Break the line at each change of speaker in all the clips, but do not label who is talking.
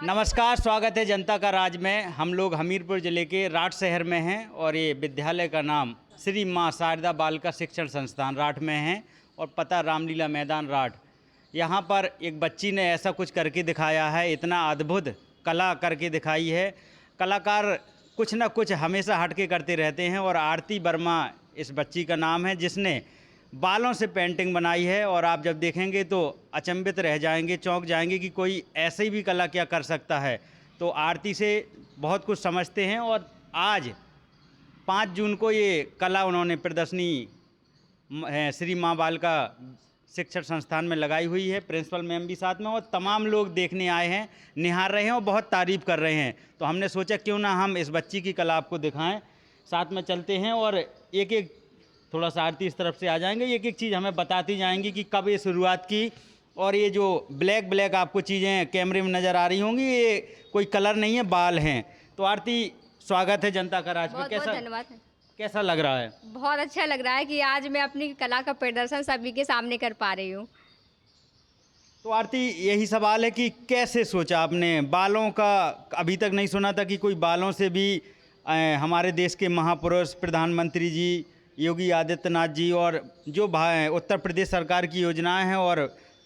नमस्कार, स्वागत है जनता का राज में। हम लोग हमीरपुर ज़िले के राठ शहर में हैं और ये विद्यालय का नाम श्री माँ शारदा बालिका शिक्षण संस्थान राठ में है और पता रामलीला मैदान राठ। यहाँ पर एक बच्ची ने ऐसा कुछ करके दिखाया है, इतना अद्भुत कला करके दिखाई है। कलाकार कुछ ना कुछ हमेशा हटके करते रहते हैं और आरती वर्मा इस बच्ची का नाम है, जिसने बालों से पेंटिंग बनाई है और आप जब देखेंगे तो अचंभित रह जाएंगे, चौंक जाएंगे कि कोई ऐसे भी कला क्या कर सकता है। तो आरती से बहुत कुछ समझते हैं और आज 5 जून को ये कला उन्होंने प्रदर्शनी श्री माँ बालिका शिक्षण संस्थान में लगाई हुई है। प्रिंसिपल मैम भी साथ में और तमाम लोग देखने आए हैं, निहार रहे हैं और बहुत तारीफ़ कर रहे हैं। तो हमने सोचा क्यों ना हम इस बच्ची की कला आपको दिखाएं। साथ में चलते हैं और एक एक थोड़ा सा आरती इस तरफ से आ जाएंगे, एक एक चीज़ हमें बताती जाएंगी कि कब ये शुरुआत की। और ये जो ब्लैक आपको चीज़ें कैमरे में नज़र आ रही होंगी, ये कोई कलर नहीं है, बाल हैं। तो आरती, स्वागत है जनता का राज में।
बहुत धन्यवाद।
कैसा लग रहा है?
बहुत अच्छा लग रहा है कि आज मैं अपनी कला का प्रदर्शन सभी के सामने कर पा रही हूँ।
तो आरती, यही सवाल है कि कैसे सोचा आपने बालों का? अभी तक नहीं सुना था कि कोई बालों से भी हमारे देश के महापुरुष प्रधानमंत्री जी योगी आदित्यनाथ जी और जो उत्तर प्रदेश सरकार की योजनाएं हैं और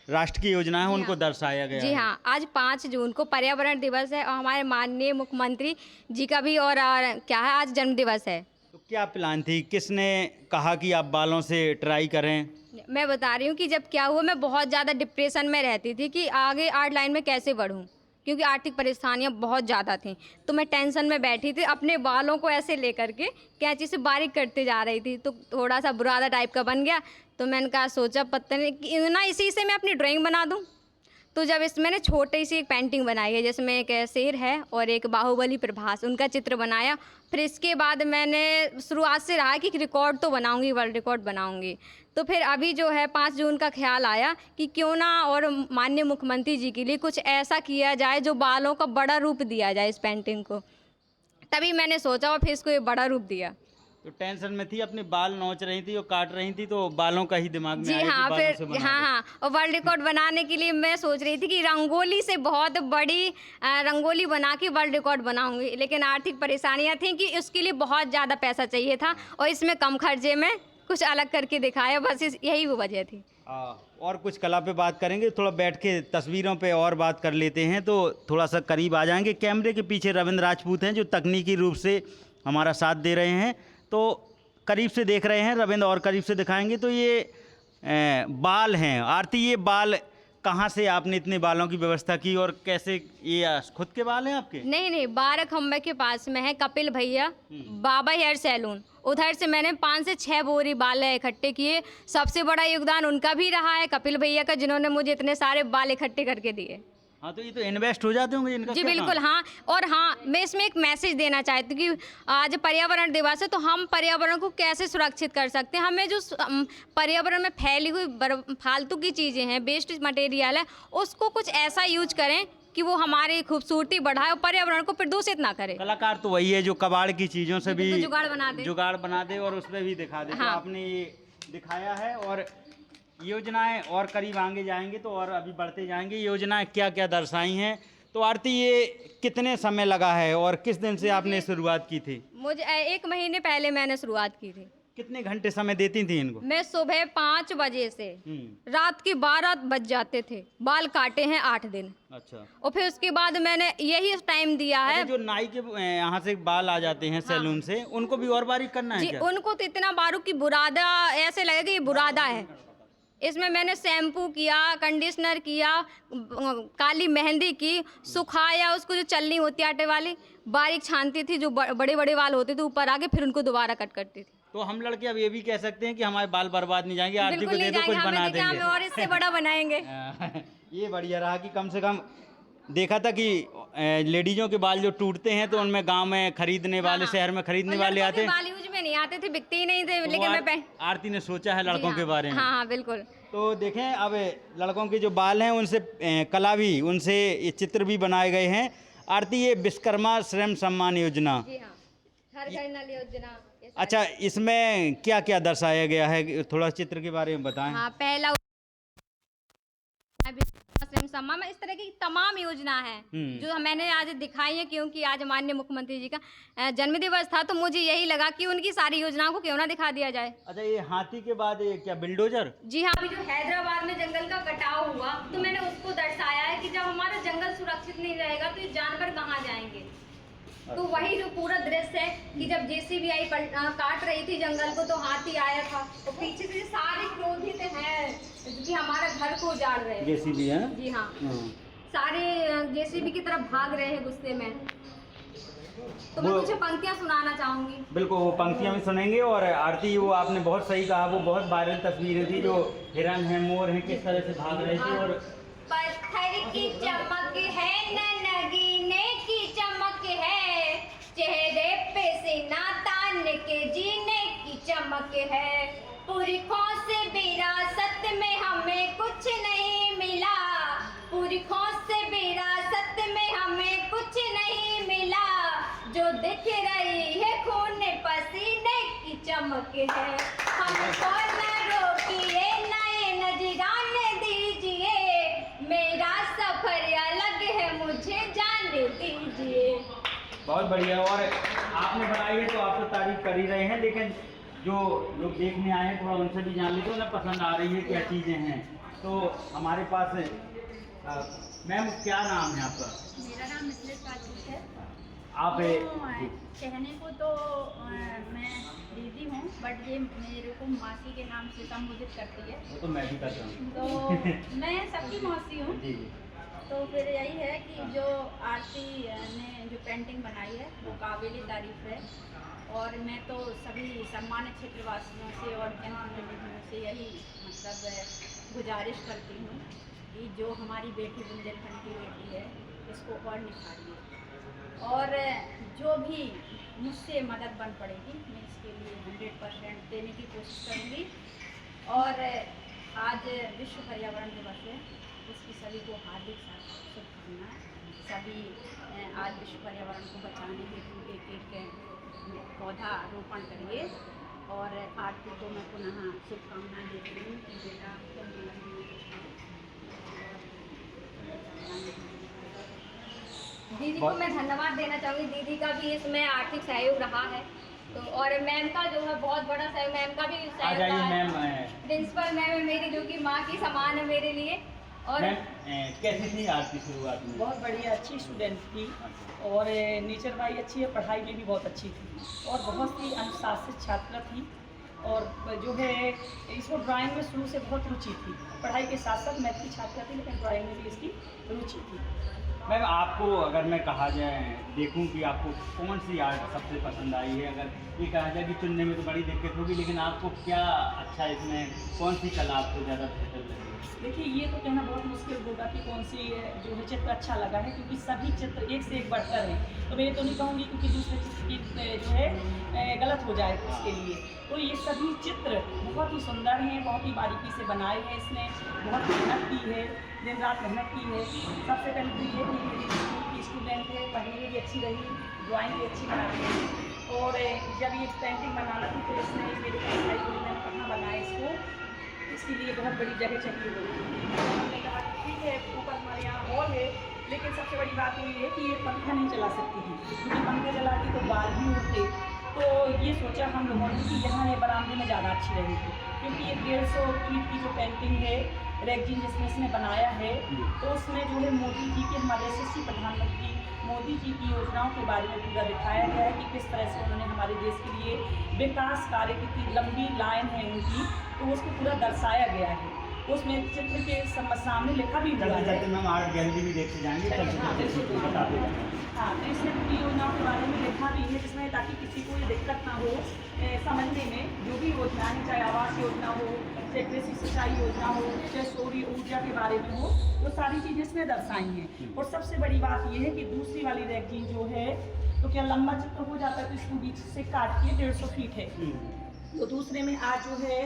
राष्ट्र की योजनाएं हैं उनको दर्शाया गया
जी
है।
हाँ, आज 5 जून को पर्यावरण दिवस है और हमारे माननीय मुख्यमंत्री जी का भी और क्या है, आज जन्म दिवस है।
तो क्या प्लान थी? किसने कहा कि आप बालों से ट्राई करें?
मैं बता रही हूँ कि जब क्या हुआ, मैं बहुत ज़्यादा डिप्रेशन में रहती थी कि आगे आर्ट लाइन में कैसे बढ़ूँ, क्योंकि आर्थिक परेशानियाँ बहुत ज़्यादा थी। तो मैं टेंशन में बैठी थी, अपने बालों को ऐसे लेकर के कैंची से बारीक करते जा रही थी, तो थोड़ा सा बुरादा टाइप का बन गया। तो मैंने कहा, सोचा पता नहीं कि ना इसी से मैं अपनी ड्राइंग बना दूँ। तो जब इस मैंने छोटी सी एक पेंटिंग बनाई है, जिसमें एक शेर है और एक बाहुबली प्रभास, उनका चित्र बनाया। फिर इसके बाद मैंने शुरुआत से रहा कि रिकॉर्ड तो बनाऊंगी, वर्ल्ड रिकॉर्ड बनाऊंगी। तो फिर अभी जो है 5 जून का ख्याल आया कि क्यों ना और माननीय मुख्यमंत्री जी के लिए कुछ ऐसा किया जाए जो बालों का बड़ा रूप दिया जाए इस पेंटिंग को। तभी मैंने सोचा और फिर इसको ये बड़ा रूप दिया।
तो टेंशन में थी, अपने बाल नोच रही थी और काट रही थी, तो बालों का ही दिमाग में
जी
आया
हाँ,
कि बालों से
फिर
बना
हाँ, और वर्ल्ड रिकॉर्ड बनाने के लिए मैं सोच रही थी कि रंगोली से बहुत बड़ी रंगोली बना के वर्ल्ड रिकॉर्ड बनाऊंगी, लेकिन आर्थिक परेशानियां थी कि उसके लिए बहुत ज़्यादा पैसा चाहिए था और इसमें कम खर्चे में कुछ अलग करके दिखाया, बस यही वो वजह थी।
और कुछ कला पे बात करेंगे, थोड़ा बैठ के तस्वीरों पे और बात कर लेते हैं। तो थोड़ा सा करीब आ जाएंगे। कैमरे के पीछे रविंद्र राजपूत हैं जो तकनीकी रूप से हमारा साथ दे रहे हैं, तो करीब से देख रहे हैं रविंद्र और करीब से दिखाएंगे। तो ये बाल हैं। आरती, ये बाल कहाँ से आपने इतने बालों की व्यवस्था की और कैसे? ये खुद के बाल हैं आपके?
नहीं, 12 खंबे के पास में है कपिल भैया बाबा हेयर सैलून, उधर से मैंने 5 से 6 बोरी बाल इकट्ठे किए। सबसे बड़ा योगदान उनका भी रहा है, कपिल भैया का, जिन्होंने मुझे इतने सारे बाल इकट्ठे करके दिए।
हाँ, तो ये तो इन्वेस्ट हो जाते होंगे इनका।
जी बिल्कुल, हाँ। और हाँ, मैं इसमें एक मैसेज देना चाहती हूँ कि आज पर्यावरण दिवस है, तो हम पर्यावरण को कैसे सुरक्षित कर सकते हैं। हमें जो पर्यावरण में फैली हुई फालतू की चीज़ें हैं, वेस्ट मटेरियल है, उसको कुछ ऐसा यूज करें कि वो हमारी खूबसूरती बढ़ाए और पर्यावरण को प्रदूषित ना करे।
कलाकार तो वही है जो कबाड़ की चीज़ों से भी
जुगाड़ बना दे
और उसमें भी दिखा दे।
हाँ।
तो आपने ये दिखाया है और योजनाएं और करीब आगे जाएंगे तो और अभी बढ़ते जाएंगे। योजनाएं क्या क्या दर्शाई हैं? तो आरती, ये कितने समय लगा है और किस दिन से आपने शुरुआत की थी?
मुझे 1 महीने पहले मैंने शुरुआत की थी।
कितने घंटे समय देती थी इनको?
मैं सुबह 5 बजे से रात के 12 बज जाते थे। बाल काटे हैं 8 दिन।
अच्छा।
और फिर उसके बाद मैंने यही टाइम दिया है।
जो नाई के यहाँ से बाल आ जाते हैं सैलून से, उनको भी और बारीक करना है
जी
क्या?
उनको तो इतना बारीक कि बुरादा ऐसे लगेगा ये बुरादा है। इसमें मैंने शैम्पू किया, कंडीशनर किया, काली मेहंदी की, सुखाया, उसको जो चलनी होती है आटे वाली, बारीक छानती थी, जो बड़े बड़े बाल होते थे ऊपर आगे, फिर उनको दोबारा कट करती थी।
तो हम लड़के अब ये भी कह सकते हैं कि हमारे बाल बर्बाद नहीं जाएंगे, आरती को दे दो, कुछ बना देंगे।
हमें और इससे बड़ा बनाएंगे।
ये बढ़िया रहा कि कम से कम देखा था कि लेडीजों के बाल जो टूटते हैं तो उनमें गांव में खरीदने वाले, शहर में खरीदने वाले आते हैं।
बाल यूज में नहीं आते थे, बिकते ही नहीं थे, लेकिन मैं
आरती ने सोचा है लड़कों के बारे में।
हाँ, बिल्कुल।
तो देखें, अब लड़कों के जो बाल हैं उनसे कला भी, उनसे ये चित्र भी बनाए गए हैं। आरती, ये विश्वकर्मा श्रम सम्मान योजना,
जी हाँ, हर घर नल योजना।
अच्छा, इसमें क्या क्या दर्शाया गया है? थोड़ा चित्र के बारे में बताएं।
हाँ, पहला सम्मान में, इस तरह की तमाम योजना है जो मैंने आज दिखाई है, क्योंकि आज माननीय मुख्यमंत्री जी का जन्मदिवस था, तो मुझे यही लगा कि उनकी सारी योजनाओं को क्यों ना दिखा दिया जाए।
अच्छा, ये हाथी के बाद ये क्या बिल्डोजर?
जी हाँ, अभी जो हैदराबाद में जंगल का कटाव हुआ, तो मैंने उसको दर्शाया है कि जब हमारा जंगल सुरक्षित नहीं रहेगा तो ये जानवर कहाँ जाएंगे। तो वही जो पूरा दृश्य है कि जब जेसीबी आई काट रही थी जंगल को, तो हाथी आया था और पीछे से सारे क्रोधित हैं कि हमारा घर को उजाड़ रहे हैं।
जेसीबी है?
जी हाँ, सारे जेसीबी की तरफ भाग रहे हैं गुस्से में। तो मैं कुछ पंक्तियां सुनाना चाहूंगी।
बिल्कुल, वो पंक्तियां भी सुनेंगे। और आरती, वो आपने बहुत सही कहा, वो बहुत वायरल तस्वीरें थी जो हिरन है, मोर है, किस तरह से भाग रहे थे। और
पत्थर की चमक है न नगीने की चमक है, चेहरे पे सीना तान के जीने की चमक है, पुरखों से विरासत में हमें कुछ नहीं मिला, पुरखों से विरासत में हमें कुछ नहीं मिला, जो दिख रही है खून पसीने की चमक है, हमको न रोकिए नए नजराने दीजिए, मेरा सफर अलग है मुझे जाने दीजिए।
बहुत बढ़िया। और आपने बनाई है तो आप तो तारीफ कर ही रहे हैं, लेकिन जो लोग देखने आए हैं थोड़ा उनसे भी जान लेते, उन्हें पसंद आ रही है क्या चीज़ें हैं। तो हमारे पास मैम, क्या नाम है आपका?
मेरा नाम मिसलेस राजपूत है।
आप
कहने को तो मैं दीदी हूँ, बट ये मेरे को मासी के नाम से संबोधित करती है।
वो तो मैं भी करता हूँ।
तो मैं सबकी मौसी हूँ।
जी।
तो फिर यही है कि जो आरती ने जो पेंटिंग बनाई है वो काबिल तारीफ है, और मैं तो सभी सम्मानित क्षेत्रवासियों से और जनप्रतिनिधियों से यही मतलब गुजारिश करती हूँ कि जो हमारी बेटी बुंदेलखंड की बेटी है इसको और निखारिए, और जो भी मुझसे मदद बन पड़ेगी मैं इसके लिए 100% देने की कोशिश करूँगी। और आज विश्व पर्यावरण दिवस है, उसकी सभी को हार्दिक शुभकामनाएं। सभी आज विश्व पर्यावरण को बचाने हेतु एक पौधा रोपण करिए, और आरती को मैं पुनः शुभकामनाएं देती हूँ कि बेटा
दीदी को मैं धन्यवाद देना चाहूँगी। दीदी का भी इसमें आर्थिक सहयोग रहा है, तो और मैम का जो है बहुत बड़ा सहयोग, मैम का भी सहयोग रहा है। प्रिंसिपल मैम है मेरी, जो कि माँ की समान है मेरे लिए। और
कैसी थी आरती शुरुआत में?
बहुत बढ़िया, अच्छी स्टूडेंट थी, और नेचर वाइज अच्छी है, पढ़ाई में भी बहुत अच्छी थी, और बहुत ही अनुशासित छात्रा थी। और जो है इसको ड्राइंग में शुरू से बहुत रुचि थी, पढ़ाई के साथ साथ मैथ की छात्रा थी, लेकिन ड्राइंग में भी इसकी रुचि थी।
मैम, आपको अगर मैं कहा जाए, देखूं कि आपको कौन सी आर्ट सबसे पसंद आई है, अगर ये कहा जाए कि चुनने में तो बड़ी दिक्कत होगी, लेकिन आपको क्या अच्छा, इसमें कौन सी कला आपको ज़्यादा बेहतर लगी?
देखिए, ये तो कहना बहुत मुश्किल होगा कि कौन सी जो है चित्र अच्छा लगा है, क्योंकि सभी चित्र एक से एक बढ़कर हैं। तो मैं ये तो नहीं कहूँगी क्योंकि दूसरे चित्र की जो है गलत हो जाए उसके लिए। तो ये सभी चित्र बहुत ही सुंदर हैं, बहुत ही बारीकी से बनाए हैं, इसने बहुत मेहनत की है, दिन रात मेहनत की है। सबसे पहले तो ये कि मेरी स्कूल की स्टूडेंट है, पढ़ने में भी अच्छी रही, ड्राइंग भी अच्छी बनाती है। और जब ये पेंटिंग बनाना थी तो इसने मेरे को सिखाई, बोली मैंने कहाँ बनाया इसको, इसके लिए बहुत बड़ी जगह चाहिए होगी। हमने कहा कि ठीक है, ऊपर हमारे यहाँ हॉल है, लेकिन सबसे बड़ी बात ये है कि ये पंखा नहीं चला सकती थी, क्योंकि पंखा चलाती तो बाल भी उड़ते। तो ये सोचा हम लोगों ने कि यहाँ ये बरामदे में ज़्यादा अच्छी रहेगी, क्योंकि ये 150 फीट की जो पेंटिंग है रेगजीन जिसमें इसने बनाया है, तो उसमें जो है मोदी जी के, हमारे यशस्वी प्रधानमंत्री मोदी जी की योजनाओं के बारे में पूरा दिखाया गया है कि किस तरह से उन्होंने हमारे देश के लिए विकास कार्य की लंबी लाइन है उनकी, तो उसको पूरा दर्शाया गया है। उसमें चित्र के सामने लिखा भी हुआ है।
मैम, आर्ट गैलरी भी देखते जाएंगे।
हाँ, तो इसमें पूरी योजनाओं के बारे में लिखा भी है, जिसमें ताकि किसी को ये दिक्कत ना हो समझने में। जो भी योजना है, चाहे आवास योजना हो, चाहे कृषि सिंचाई योजना हो, चाहे सौर ऊर्जा के बारे में हो, तो सारी चीज़ें इसमें दर्शाई हैं। और सबसे बड़ी बात ये है कि दूसरी वाली रेगजीन जो है, तो क्या लंबा चित्र हो जाता है, तो इसको बीच से काट के 150 फीट है। तो दूसरे में आज जो है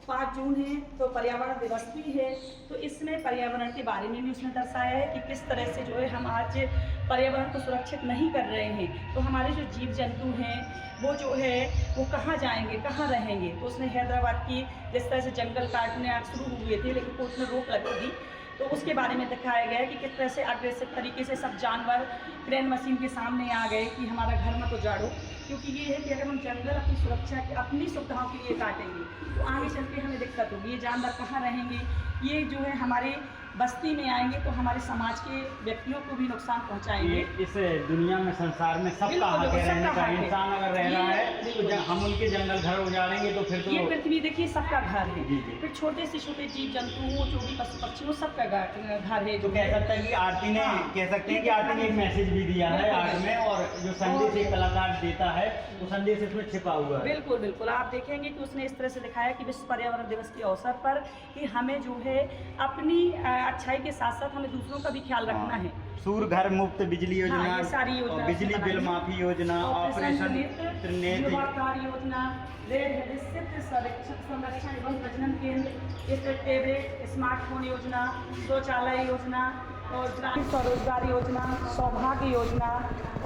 5 जून है, तो पर्यावरण दिवस भी है, तो इसमें पर्यावरण के बारे में भी उसने दर्शाया है कि किस तरह से जो है हम आज पर्यावरण को सुरक्षित नहीं कर रहे हैं, तो हमारे जो जीव जंतु हैं वो जो है वो कहाँ जाएंगे, कहाँ रहेंगे। तो उसने हैदराबाद की जिस तरह से जंगल काटने आज शुरू हुए थे, लेकिन कोर्ट ने रोक लगी थी, तो उसके बारे में दिखाया गया है कि किस तरह से अग्रेसिव तरीके से सब जानवर क्रेन मशीन के सामने आ गए कि हमारा घर मत उजाड़ो, क्योंकि ये है कि अगर हम जंगल अपनी सुरक्षा के अपनी सुविधाओं के लिए काटेंगे तो आगे चल के हमें दिक्कत होगी। ये जानवर कहाँ रहेंगे, ये जो है हमारे बस्ती में आएंगे तो हमारे समाज के व्यक्तियों को भी नुकसान पहुंचाएंगे।
इस दुनिया में संसार में सबका हक है रहने का। इंसान अगर रह रहा है तो हम उनके जंगल घर उजाड़ेंगे तो फिर तो
ये पृथ्वी देखिए सबका घर है।
जी जी।
फिर छोटे से छोटे जीव जंतु हो, जो भी पशु पक्षी हो, सबका घर है।
तो कह सकता है कि आरती ने कह सकते हैं कि आरती ने एक मैसेज भी दिया है आर्ट में, और जो संदेश एक कलाकार देता है वो संदेश इसमें छिपा हुआ है।
बिल्कुल बिल्कुल, आप देखेंगे कि उसने इस तरह से दिखाया कि विश्व पर्यावरण दिवस के अवसर पर कि हमें जो है अपनी अच्छाई के साथ साथ हमें दूसरों का भी ख्याल रखना है।
सूर्य घर मुफ्त बिजली योजना,
ये सारी योजना
बिजली बिल माफी योजना, ऑपरेशन त्रिनेत्र
योजना, रेड हेडेड संरक्षण एवं प्रजनन केंद्र, टेबलेट स्मार्टफोन योजना, शौचालय योजना और ग्रामीण स्वरोजगार योजना, सौभाग्य योजना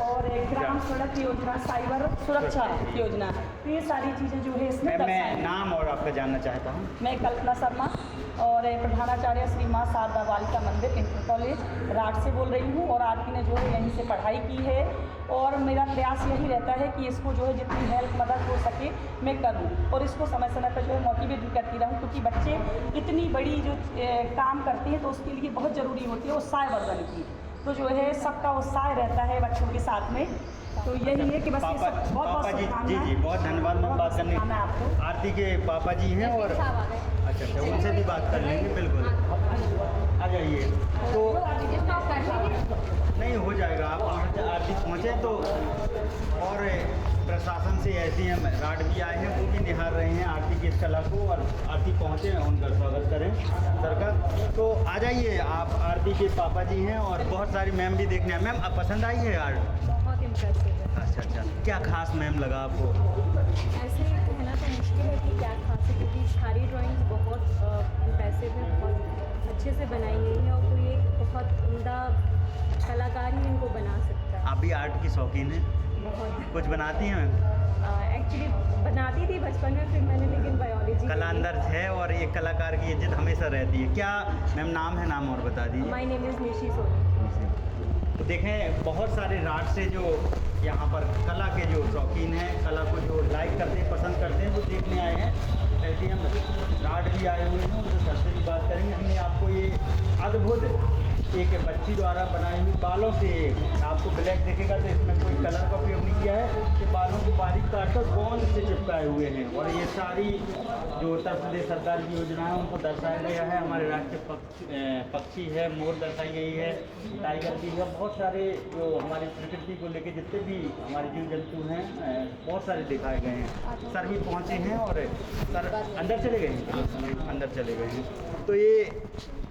और ग्राम सड़क योजना, साइबर सुरक्षा योजना। तो ये सारी चीज़ें जो है इसमें
मैं नाम और आपका जानना चाहता हूँ।
मैं कल्पना शर्मा और प्रधानाचार्य श्री माँ शारदा बालिका मंदिर इंटर कॉलेज राट से बोल रही हूँ, और आरती ने जो है यहीं से पढ़ाई की है, और मेरा प्रयास यही रहता है कि इसको जो है जितनी हेल्प मदद हो सके मैं करूँ, और इसको समय समय पर जो है मोटिवेट भी करती रहूँ, क्योंकि बच्चे इतनी बड़ी जो काम करते हैं तो उसके लिए बहुत ज़रूरी होती है उत्साह वर्धन की। तो जो है सबका उत्साह रहता है बच्चों के साथ में। तो यही है कि बस
पापा जी जी बहुत धन्यवाद। मैं बात करने
आपको
आरती के पापा जी हैं, और अच्छा उनसे भी बात कर लेंगे। बिल्कुल आ जाइए। तो नहीं हो जाएगा, आप आरती पहुँचे तो, और प्रशासन से ऐसे हम राट भी आए हैं, वो भी निहार रहे हैं आरती की इस कला को, और आरती पहुँचे हैं उनका स्वागत करें सर का। तो आ जाइए, आप आरती के पापा जी हैं, और बहुत सारी मैम भी देखने हैं। मैम आप पसंद आई है आर्ट?
बहुत इम्प्रेसिव है।
अच्छा, क्या खास मैम लगा आपको?
ऐसे कहना तो मुश्किल है कि क्या खास है, क्योंकि सारी ड्राइंग्स बहुत इम्प्रेसिव है, बहुत अच्छे से बनाई गई है, और कोई एक बहुत उम्दा कलाकार ही इनको बना सकता है।
आप भी आर्ट की शौकीन हैं?
बहुत।
कुछ बनाती हैं मैम?
एक्चुअली बनाती थी बचपन में, फिर मैंने लेकिन बायोलॉजी
कला अंदर है, और एक कलाकार की इज्जत हमेशा रहती है। क्या मैम नाम है? नाम और बता दीजिए।
My name is Nishi Soni.
तो देखें, बहुत सारे राट से जो यहाँ पर कला के जो शौकीन हैं, कला को जो लाइक करते हैं, पसंद करते हैं, वो देखने आए हैं। ऐसे हम राट भी आए हुए हैं, उनसे सर से भी बात करेंगे। हमने आपको ये अद्भुत एक बच्ची द्वारा बनाई हुई बालों से, आपको ब्लैक दिखेगा तो इसमें कोई कलर का उपयोग नहीं किया है, कि बालों को बारीक काटकर गोंद से चिपकाए हुए हैं, और ये सारी जो उत्तर प्रदेश सरकार की योजना है उनको दर्शाया गया है। हमारे राष्ट्रीय पक्षी है, मोर दर्शाई गई है, टाइगर भी है, बहुत सारे जो हमारी प्रकृति को लेकर जितने भी हमारे जीव जंतु हैं बहुत सारे दिखाए गए हैं। सर भी पहुँचे हैं, और सर अंदर चले गए हैं, अंदर चले गए हैं। तो ये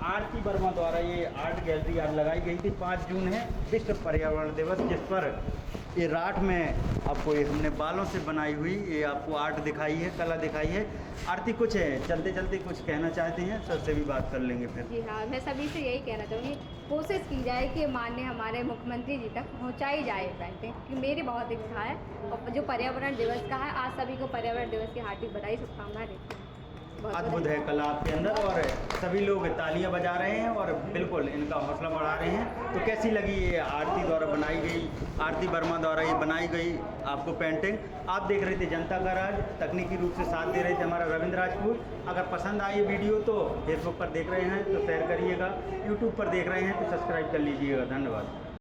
आरती वर्मा द्वारा ये आर्ट गैलरी आज लगाई गई थी। 5 जून है विश्व पर्यावरण दिवस, जिस पर ये राट में आपको ये हमने बालों से बनाई हुई ये आपको आर्ट दिखाई है, कला दिखाई है। आरती कुछ है चलते चलते कुछ कहना चाहते हैं? सर से भी बात कर लेंगे फिर।
जी हाँ, मैं सभी से यही कहना चाहूँगी, कोशिश की जाए कि माननीय हमारे मुख्यमंत्री जी तक पहुँचाई जाए पेंटिंग, क्योंकि मेरी बहुत इच्छा है। और जो पर्यावरण दिवस का है, आज सभी को पर्यावरण दिवस की हार्दिक बधाई, शुभकामनाएं देती हूँ।
अद्भुत है कला आपके अंदर, और सभी लोग तालियां बजा रहे हैं और बिल्कुल इनका हौसला बढ़ा रहे हैं। तो कैसी लगी ये आरती द्वारा बनाई गई, आरती वर्मा द्वारा ये बनाई गई आपको पेंटिंग? आप देख रहे थे जनता का राज, तकनीकी रूप से साथ दे रहे थे हमारा रविंद्र राजपूत। अगर पसंद आई वीडियो तो फेसबुक पर देख रहे हैं तो शेयर करिएगा, यूट्यूब पर देख रहे हैं तो सब्सक्राइब कर लीजिएगा। धन्यवाद।